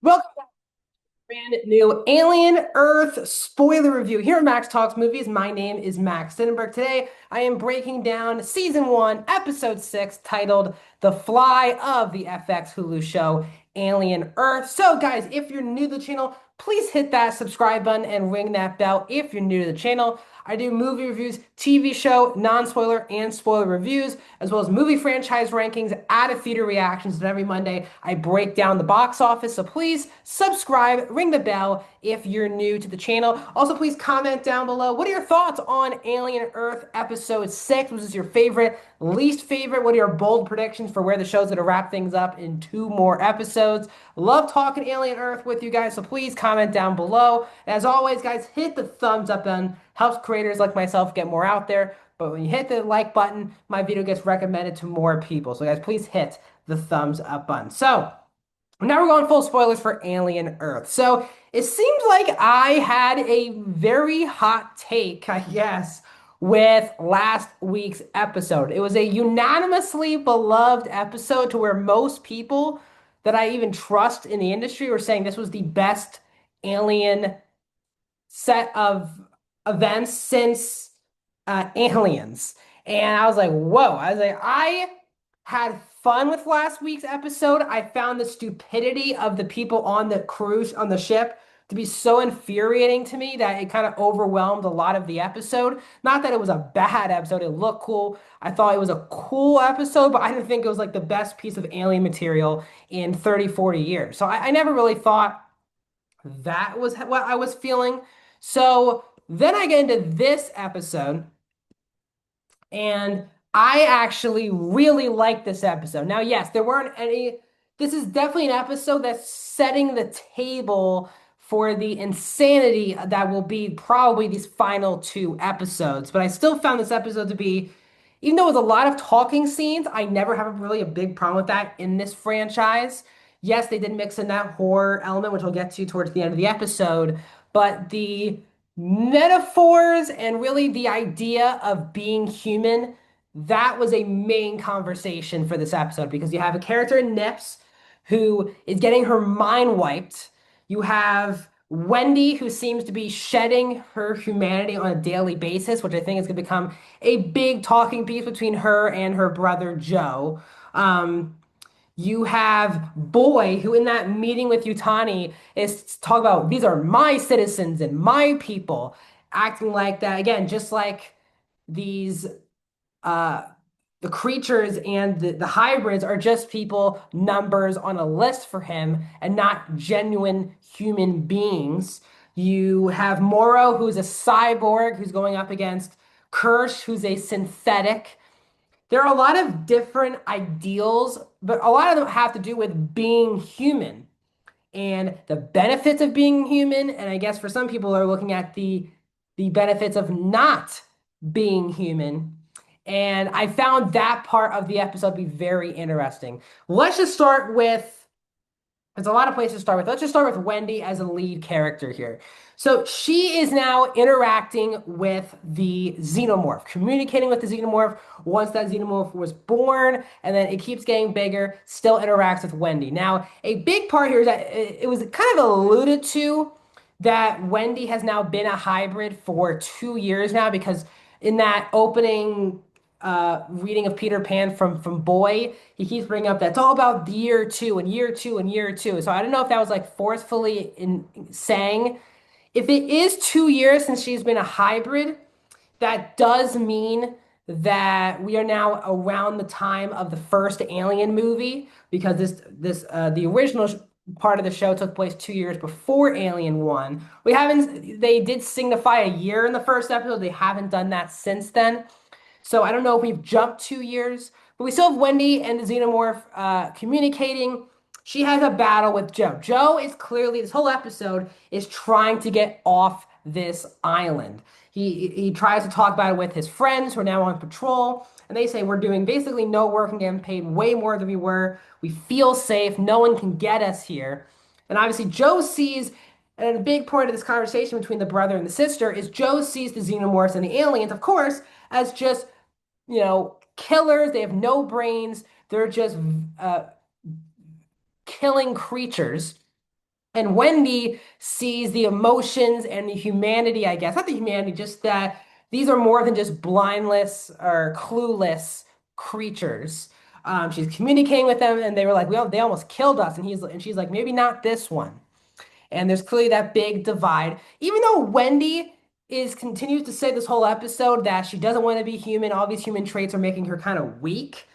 Welcome to a brand new Alien Earth spoiler review here at Max Talks Movies. My name is Max Sittenberg. Today, I am breaking down Season 1, Episode 6, titled The Fly of the FX Hulu show Alien Earth. So, guys, if you're new to the channel, please hit that subscribe button and ring that bell if you're new to the channel. I do movie reviews, TV show, non-spoiler, and spoiler reviews, as well as movie franchise rankings, out-of-theater reactions, and every Monday I break down the box office. So please subscribe, ring the bell if you're new to the channel. Also, please comment down below. What are your thoughts on Alien Earth Episode 6? Was this your favorite, least favorite? What are your bold predictions for where the show's going to wrap things up in 2 more episodes? Love talking Alien Earth with you guys, so please comment down below. As always, guys, hit the thumbs up button. Helps creators like myself get more out there. But when you hit the like button, my video gets recommended to more people. So guys, please hit the thumbs up button. So now we're going full spoilers for Alien Earth. So it seems like I had a very hot take, I guess, with last week's episode. It was a unanimously beloved episode to where most people that I even trust in the industry were saying this was the best Alien set of events since Aliens. And I was like, whoa. I had fun with last week's episode. I found the stupidity of the people on the cruise, on the ship, to be so infuriating to me that it kind of overwhelmed a lot of the episode. Not that it was a bad episode, it looked cool. I thought it was a cool episode, but I didn't think it was like the best piece of alien material in 30, 40 years. So I never really thought that was what I was feeling. So then I get into this episode, and I actually really like this episode. Now, yes, there weren't any. This is definitely an episode that's setting the table for the insanity that will be probably these final 2 episodes. But I still found this episode to be, even though it was a lot of talking scenes, I never have really a big problem with that in this franchise. Yes, they did mix in that horror element, which we'll get to towards the end of the episode, but the metaphors and really the idea of being human, that was a main conversation for this episode because you have a character in Nips who is getting her mind wiped. You have Wendy, who seems to be shedding her humanity on a daily basis, which I think is going to become a big talking piece between her and her brother Joe. You have Boy, who in that meeting with Yutani is talking about these are my citizens and my people, acting like that again, just like these uh the creatures and the hybrids are just people, numbers on a list for him and not genuine human beings. You have Moro, who's a cyborg, who's going up against Kirsch, who's a synthetic. There are a lot of different ideals, but a lot of them have to do with being human and the benefits of being human. And I guess for some people are looking at the benefits of not being human. And I found that part of the episode to be very interesting. Let's just start with there's a lot of places to start with. Let's just start with Wendy as a lead character here. So she is now interacting with the xenomorph, communicating with the xenomorph once that xenomorph was born, and then it keeps getting bigger, still interacts with Wendy. Now, a big part here is that it was kind of alluded to that Wendy has now been a hybrid for 2 years now because in that opening reading of Peter Pan from Boy, he keeps bringing up that it's all about the year two and year two and year two. So I don't know if that was like forcefully in saying if it is 2 years since she's been a hybrid, that does mean that we are now around the time of the first Alien movie because the original part of the show took place 2 years before Alien 1. We haven't they did signify a year in the first episode. They haven't done that since then. So I don't know if we've jumped 2 years, but we still have Wendy and the Xenomorph communicating. She has a battle with Joe. Joe is clearly, this whole episode is trying to get off this island. He tries to talk about it with his friends who are now on patrol, and they say we're doing basically no work and getting paid way more than we were. We feel safe. No one can get us here. And obviously, Joe sees, and a big point of this conversation between the brother and the sister is Joe sees the xenomorphs and the aliens, of course, as just killers. They have no brains. They're just killing creatures. And Wendy sees the emotions and the humanity, I guess, not the humanity, just that these are more than just blindless or clueless creatures. She's communicating with them, and they were like, "Well, they almost killed us," and she's like, "Maybe not this one." And there's clearly that big divide. Even though Wendy is continues to say this whole episode that she doesn't want to be human, all these human traits are making her kind of weak.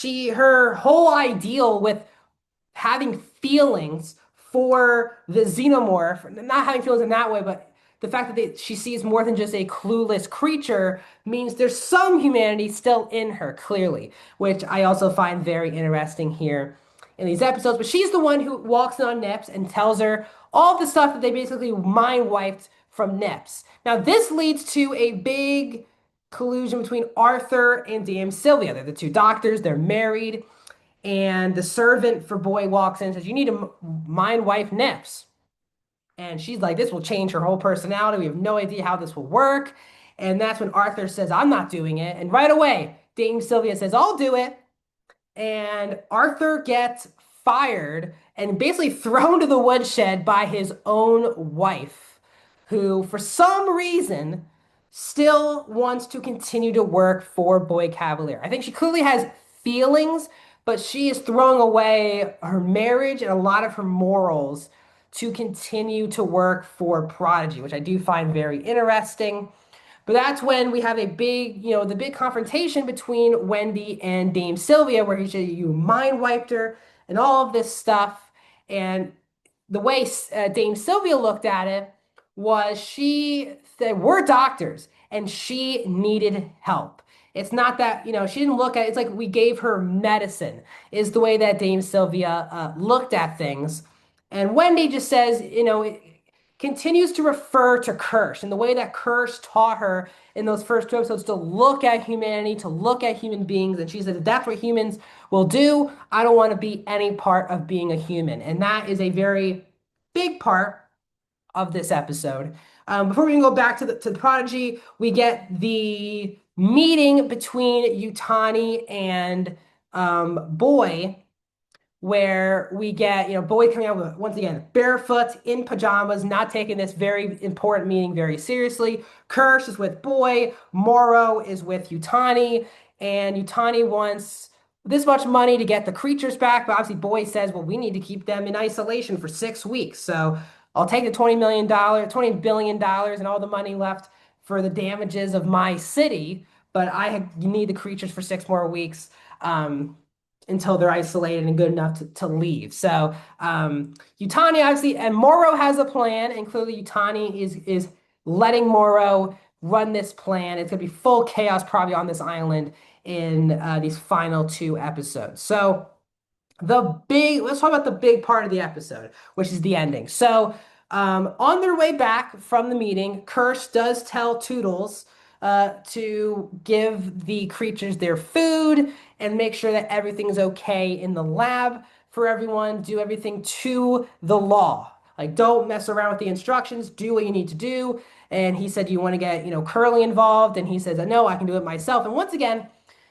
Her whole ideal with having feelings for the xenomorph, not having feelings in that way, but the fact that she sees more than just a clueless creature means there's some humanity still in her, clearly, which I also find very interesting here in these episodes. But she's the one who walks in on Nips and tells her all the stuff that they basically mind wiped from Nips. Now, this leads to a big collusion between Arthur and Dame Sylvia. They're the two doctors, they're married. And the servant for Boy walks in and says, "You need to mind wipe Nips." And she's like, "This will change her whole personality. We have no idea how this will work." And that's when Arthur says, "I'm not doing it." And right away, Dame Sylvia says, "I'll do it." And Arthur gets fired and basically thrown to the woodshed by his own wife, who, for some reason, still wants to continue to work for Boy Cavalier. I think she clearly has feelings, but she is throwing away her marriage and a lot of her morals to continue to work for Prodigy, which I do find very interesting. But that's when we have a big, the big confrontation between Wendy and Dame Sylvia, where he said, "You mind wiped her," and all of this stuff. And the way Dame Sylvia looked at it was she said, "We're doctors," and she needed help. It's not that, she didn't look at it's like we gave her medicine, is the way that Dame Sylvia looked at things. And Wendy just says, continues to refer to Kirsch and the way that Kirsch taught her in those first two episodes to look at humanity, to look at human beings. And she said, "If that's what humans will do, I don't want to be any part of being a human." And that is a very big part of this episode. Before we can go back to the Prodigy, we get the meeting between Yutani and Boy, where we get, Boy coming out with, once again, barefoot in pajamas, not taking this very important meeting very seriously. Kirsch is with Boy, Morrow is with Yutani, and Yutani wants this much money to get the creatures back, but obviously Boy says, "Well, we need to keep them in isolation for 6 weeks. So I'll take the $20 billion and all the money left for the damages of my city, but need the creatures for 6 more weeks." Until they're isolated and good enough to leave. So Yutani obviously, and Morrow has a plan, and clearly Yutani is letting Morrow run this plan. It's gonna be full chaos probably on this island in these final two episodes. So let's talk about the big part of the episode, which is the ending. So on their way back from the meeting, Kirsch does tell Toodles to give the creatures their food and make sure that everything's okay in the lab for everyone. Do everything to the law. Like, don't mess around with the instructions. Do what you need to do. And he said, "You want to get, Curly involved?" And he says, "No, I can do it myself." And once again,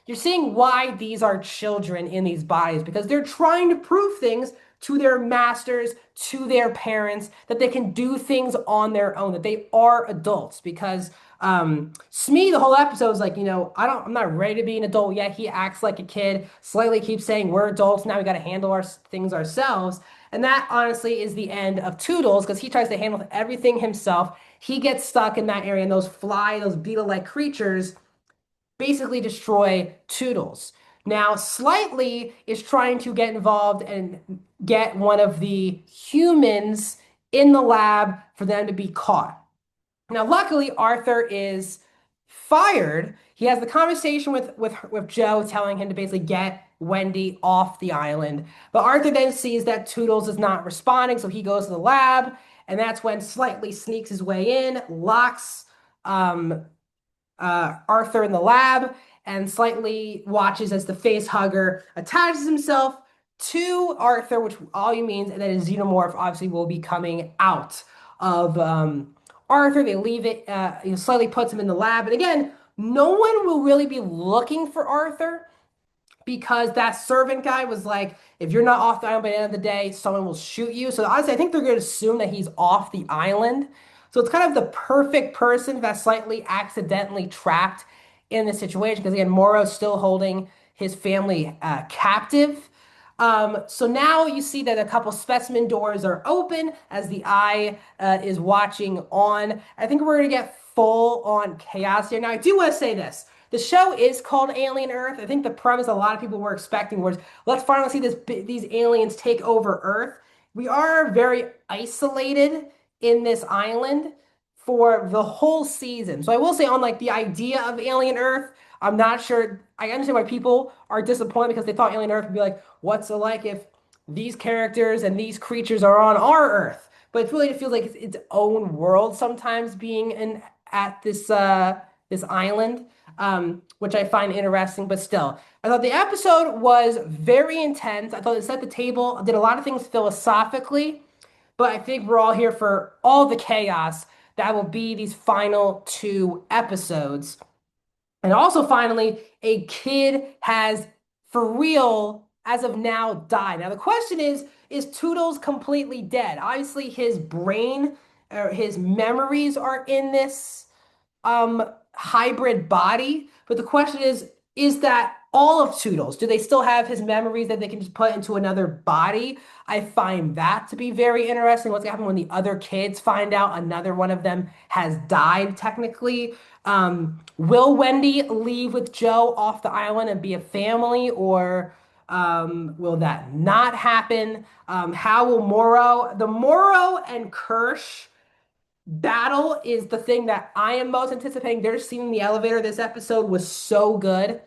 you're seeing why these are children in these bodies, because they're trying to prove things to their masters, to their parents, that they can do things on their own, that they are adults. Because Smee, the whole episode is like, I'm not ready to be an adult yet. He acts like a kid, slightly keeps saying we're adults. Now we got to handle our things ourselves. And that honestly is the end of Toodles, because he tries to handle everything himself. He gets stuck in that area, and those beetle-like creatures basically destroy Toodles. Now, Slightly is trying to get involved and get one of the humans in the lab for them to be caught. Now, luckily, Arthur is fired. He has the conversation with Joe, telling him to basically get Wendy off the island. But Arthur then sees that Toodles is not responding, so he goes to the lab, and that's when Slightly sneaks his way in, locks um, Arthur in the lab, and Slightly watches as the face hugger attaches himself to Arthur, which all you means that his xenomorph obviously will be coming out of Arthur. They leave it, Slightly puts him in the lab. And again, no one will really be looking for Arthur because that servant guy was like, if you're not off the island by the end of the day, someone will shoot you. So honestly, I think they're going to assume that he's off the island. So it's kind of the perfect person that's slightly accidentally trapped in this situation because again, Moro's still holding his family captive. So now you see that a couple specimen doors are open as the eye is watching on. I think we're going to get full on chaos here. Now, I do want to say this. The show is called Alien Earth. I think the premise a lot of people were expecting was let's finally see these aliens take over Earth. We are very isolated in this island for the whole season. So I will say on like the idea of Alien Earth, I'm not sure. I understand why people are disappointed because they thought Alien Earth would be like, what's it like if these characters and these creatures are on our Earth? But it really feels like it's its own world sometimes being at this island, which I find interesting. But still, I thought the episode was very intense. I thought it set the table, did a lot of things philosophically, but I think we're all here for all the chaos that will be these final two episodes. And also, finally, a kid has, for real, as of now, died. Now, the question is Toodles completely dead? Obviously, his brain or his memories are in this hybrid body. But the question is that all of Toodles? Do they still have his memories that they can just put into another body? I find that to be very interesting. What's gonna happen when the other kids find out another one of them has died, technically? Will Wendy leave with Joe off the island and be a family, or will that not happen? How will the Moro and Kirsch battle is the thing that I am most anticipating. Their scene in the elevator this episode was so good,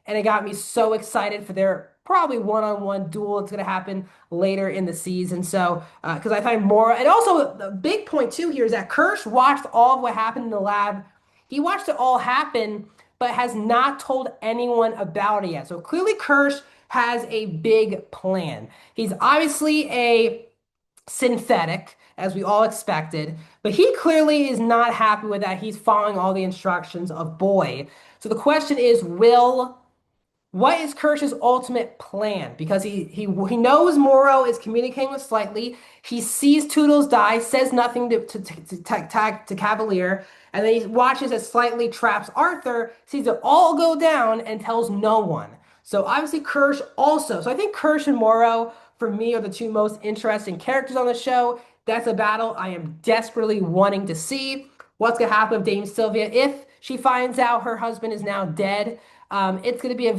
and it got me so excited for their probably one-on-one duel that's going to happen later in the season. So, because I find more, and also the big point too here is that Kirsch watched all of what happened in the lab. He watched it all happen, but has not told anyone about it yet. So clearly, Kirsch has a big plan. He's obviously a synthetic, as we all expected, but he clearly is not happy with that. He's following all the instructions of Boy. So the question is, what is Kirsch's ultimate plan? Because he knows Moro is communicating with Slightly. He sees Toodles die, says nothing to Cavalier, and then he watches as Slightly traps Arthur, sees it all go down, and tells no one. So obviously Kirsch also. So I think Kirsch and Moro, for me, are the two most interesting characters on the show. That's a battle I am desperately wanting to see. What's going to happen with Dame Sylvia if she finds out her husband is now dead? It's going to be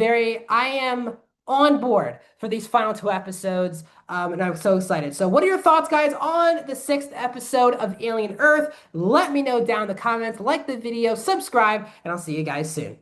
I am on board for these final two episodes, and I'm so excited. So what are your thoughts, guys, on the sixth episode of Alien Earth? Let me know down in the comments, like the video, subscribe, and I'll see you guys soon.